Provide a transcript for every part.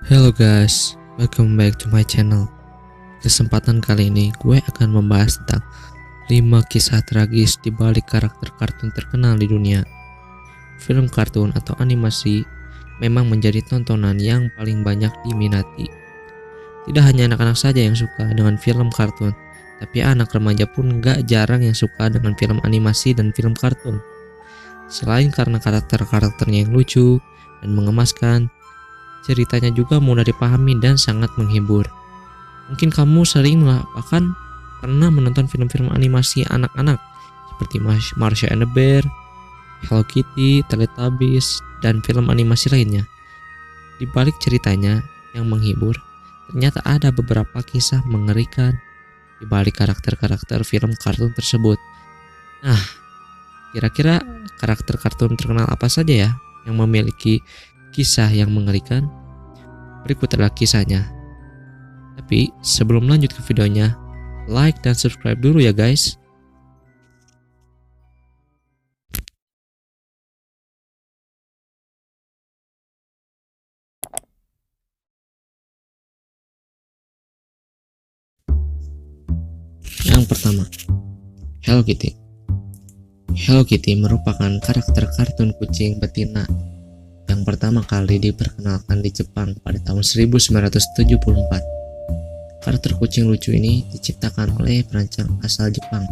Hello guys, welcome back to my channel. Kesempatan kali ini gue akan membahas tentang 5 kisah tragis di balik karakter kartun terkenal di dunia. Film kartun atau animasi memang menjadi tontonan yang paling banyak diminati. Tidak hanya anak-anak saja yang suka dengan film kartun, tapi anak remaja pun gak jarang yang suka dengan film animasi dan film kartun. Selain karena karakter-karakternya yang lucu dan mengemaskan, ceritanya juga mudah dipahami dan sangat menghibur. Mungkin kamu sering bahkan pernah menonton film-film animasi anak-anak seperti Marsha and the Bear, Hello Kitty, Teletubbies, dan film animasi lainnya. Di balik ceritanya yang menghibur, ternyata ada beberapa kisah mengerikan di balik karakter-karakter film kartun tersebut. Nah, kira-kira karakter kartun terkenal apa saja ya yang memiliki kisah yang mengerikan? Berikut adalah kisahnya. Tapi sebelum lanjut ke videonya, like dan subscribe dulu ya guys. Yang pertama, Hello Kitty. Hello Kitty merupakan karakter kartun kucing betina yang pertama kali diperkenalkan di Jepang pada tahun 1974. Karakter kucing lucu ini diciptakan oleh perancang asal Jepang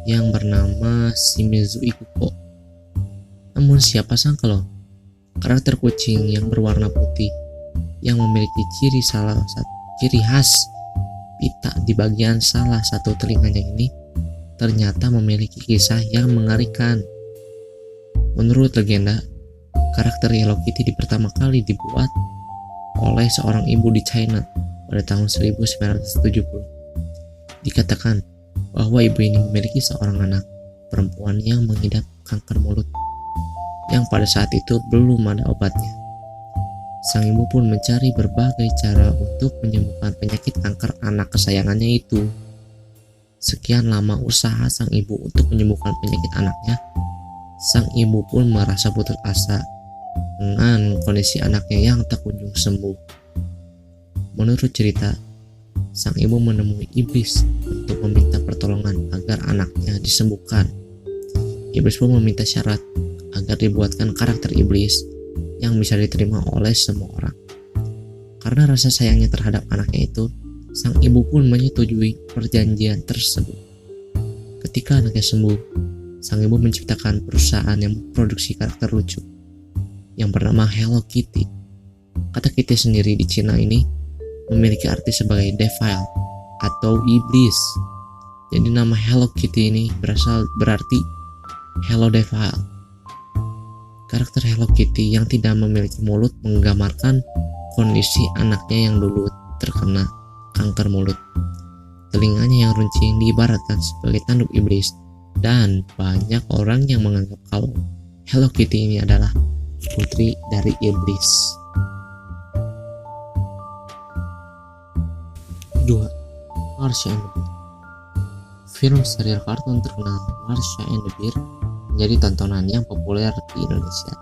yang bernama Shimizu Ikuko. Namun siapa sangka loh, karakter kucing yang berwarna putih yang memiliki ciri khas pita di bagian salah satu telinganya ini ternyata memiliki kisah yang mengerikan. Menurut legenda, karakter Hello Kitty pertama kali dibuat oleh seorang ibu di China pada tahun 1970. Dikatakan bahwa ibu ini memiliki seorang anak perempuan yang mengidap kanker mulut yang pada saat itu belum ada obatnya. Sang ibu pun mencari berbagai cara untuk menyembuhkan penyakit kanker anak kesayangannya itu. Sekian lama usaha sang ibu untuk menyembuhkan penyakit anaknya, sang ibu pun merasa putus asa dengan kondisi anaknya yang tak kunjung sembuh. Menurut cerita, sang ibu menemui iblis untuk meminta pertolongan agar anaknya disembuhkan. Iblis pun meminta syarat agar dibuatkan karakter iblis yang bisa diterima oleh semua orang. Karena rasa sayangnya terhadap anaknya itu, sang ibu pun menyetujui perjanjian tersebut. Ketika anaknya sembuh, sang ibu menciptakan perusahaan yang memproduksi karakter lucu yang bernama Hello Kitty. Kata Kitty sendiri di Cina ini memiliki arti sebagai devil atau iblis. Jadi nama Hello Kitty ini berarti Hello Devil. Karakter Hello Kitty yang tidak memiliki mulut menggambarkan kondisi anaknya yang dulu terkena kanker mulut. Telinganya yang runcing diibaratkan sebagai tanduk iblis, dan banyak orang yang menganggap kalau Hello Kitty ini adalah putri dari iblis. 2. Marsha and the Bear. Film serial kartun terkenal Marsha and the Bear menjadi tontonan yang populer di Indonesia.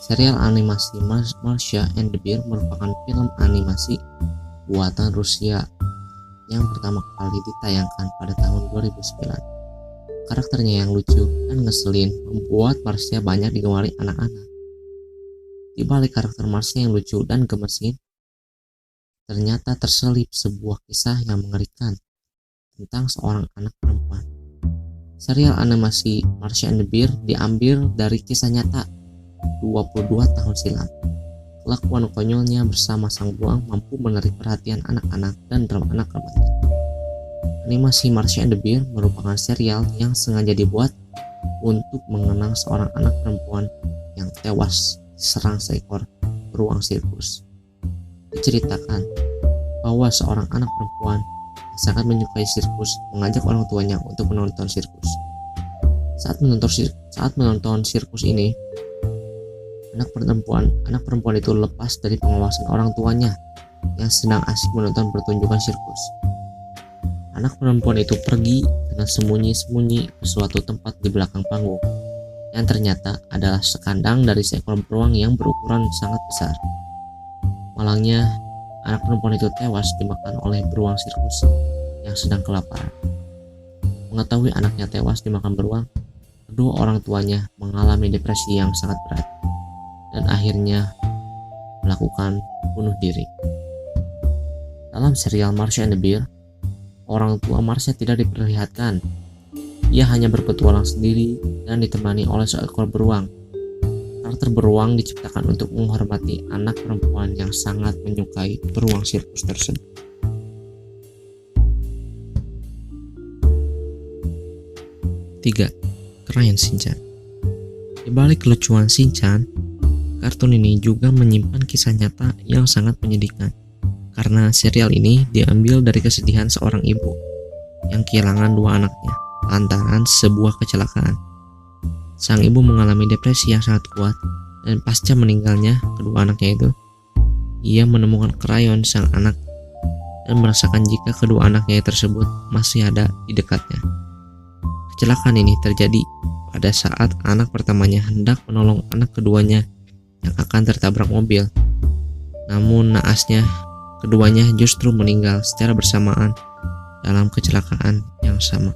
Serial animasi Marsha and the Bear merupakan film animasi buatan Rusia yang pertama kali ditayangkan pada tahun 2009. Karakternya yang lucu dan ngeselin membuat Marsha banyak digemari anak-anak. Di balik karakter Marsha yang lucu dan gemesin, ternyata terselip sebuah kisah yang mengerikan tentang seorang anak perempuan. Serial animasi Marsha and the Bear diambil dari kisah nyata 22 tahun silam. Kelakuan konyolnya bersama sang buang mampu menarik perhatian anak-anak dan anak remaja. Animasi Marsha and the Bear merupakan serial yang sengaja dibuat untuk mengenang seorang anak perempuan yang tewas diserang seekor beruang sirkus. Diceritakan bahwa seorang anak perempuan yang sangat menyukai sirkus mengajak orang tuanya untuk menonton sirkus. Saat menonton sirkus ini, anak perempuan itu lepas dari pengawasan orang tuanya yang sedang asik menonton pertunjukan sirkus. Anak perempuan itu pergi dengan sembunyi-sembunyi ke suatu tempat di belakang panggung, yang ternyata adalah sekandang dari seekor beruang yang berukuran sangat besar. Malangnya, anak perempuan itu tewas dimakan oleh beruang sirkus yang sedang kelaparan. Mengetahui anaknya tewas dimakan beruang, kedua orang tuanya mengalami depresi yang sangat berat dan akhirnya melakukan bunuh diri. Dalam serial Marsha and the Bear, orang tua Marsha tidak diperlihatkan. Ia hanya berpetualang sendiri dan ditemani oleh seekor beruang. Karakter beruang diciptakan untuk menghormati anak perempuan yang sangat menyukai beruang sirkus tersebut. Tiga, Crayon Shinchan. Di balik kelucuan Shinchan, kartun ini juga menyimpan kisah nyata yang sangat menyedihkan. Karena serial ini diambil dari kesedihan seorang ibu yang kehilangan dua anaknya lantaran sebuah kecelakaan. Sang ibu mengalami depresi yang sangat kuat dan pasca meninggalnya kedua anaknya itu, ia menemukan krayon sang anak dan merasakan jika kedua anaknya tersebut masih ada di dekatnya. Kecelakaan ini terjadi pada saat anak pertamanya hendak menolong anak keduanya yang akan tertabrak mobil. Namun naasnya, keduanya justru meninggal secara bersamaan dalam kecelakaan yang sama.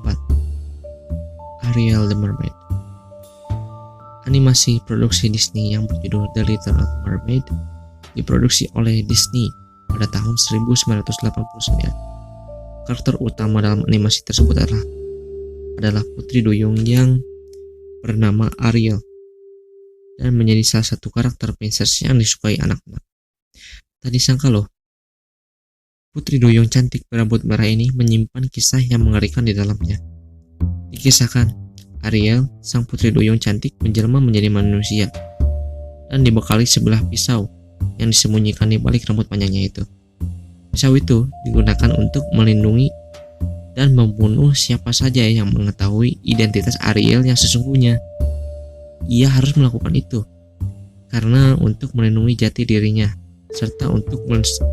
4. Ariel the Mermaid. Animasi produksi Disney yang berjudul The Little Mermaid diproduksi oleh Disney pada tahun 1989. Karakter utama dalam animasi tersebut adalah Putri Duyung yang bernama Ariel dan menjadi salah satu karakter princess yang disukai anak-anak. Tak disangka loh, Putri Duyung cantik berambut merah ini menyimpan kisah yang mengerikan di dalamnya. Dikisahkan, Ariel, sang Putri Duyung cantik, menjelma menjadi manusia dan dibekali sebelah pisau yang disembunyikan di balik rambut panjangnya itu. Pisau itu digunakan untuk melindungi dan membunuh siapa saja yang mengetahui identitas Ariel yang sesungguhnya. Ia harus melakukan itu karena untuk melindungi jati dirinya serta untuk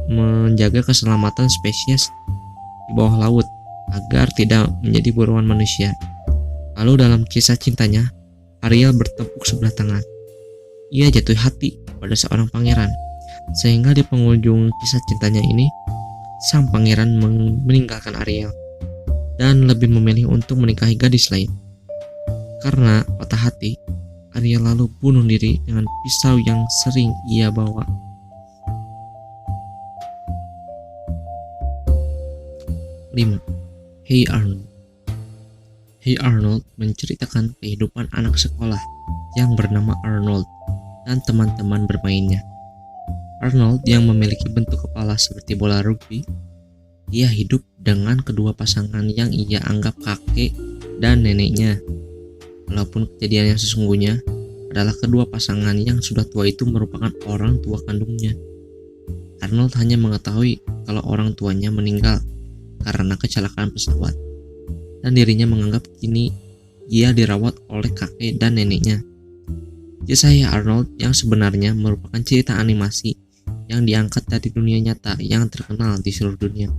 menjaga keselamatan spesies di bawah laut agar tidak menjadi buruan manusia. Lalu dalam kisah cintanya, Ariel bertepuk sebelah tangan. Ia jatuh hati pada seorang pangeran, sehingga di penghujung kisah cintanya ini, sang pangeran meninggalkan Ariel dan lebih memilih untuk menikahi gadis lain. Karena patah hati, Ariel lalu bunuh diri dengan pisau yang sering ia bawa. 5. Hey Arnold. Hey Arnold menceritakan kehidupan anak sekolah yang bernama Arnold dan teman-teman bermainnya. Arnold yang memiliki bentuk kepala seperti bola rugby, ia hidup dengan kedua pasangan yang ia anggap kakek dan neneknya. Walaupun kejadian yang sesungguhnya adalah kedua pasangan yang sudah tua itu merupakan orang tua kandungnya. Arnold hanya mengetahui kalau orang tuanya meninggal karena kecelakaan pesawat, dan dirinya menganggap kini ia dirawat oleh kakek dan neneknya. Kisah Arnold yang sebenarnya merupakan cerita animasi yang diangkat dari dunia nyata yang terkenal di seluruh dunia.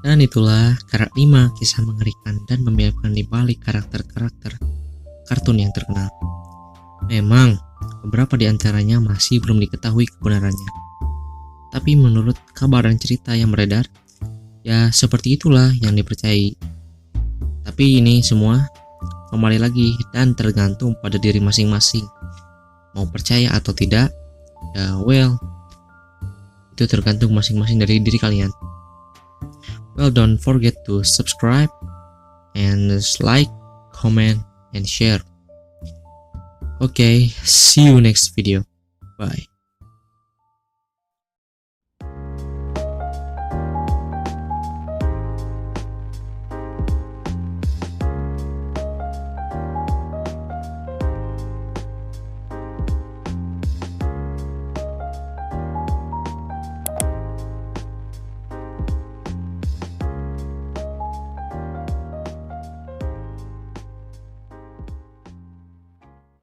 Dan itulah 5 kisah mengerikan dan membiarkan di balik karakter-karakter kartun yang terkenal. Memang, beberapa di antaranya masih belum diketahui kebenarannya. Tapi menurut kabar dan cerita yang beredar, ya seperti itulah yang dipercayai. Tapi ini semua kembali lagi dan tergantung pada diri masing-masing. Mau percaya atau tidak, ya well, itu tergantung masing-masing dari diri kalian. Well, don't forget to subscribe and like, comment, and share. Okay, see you next video. Bye.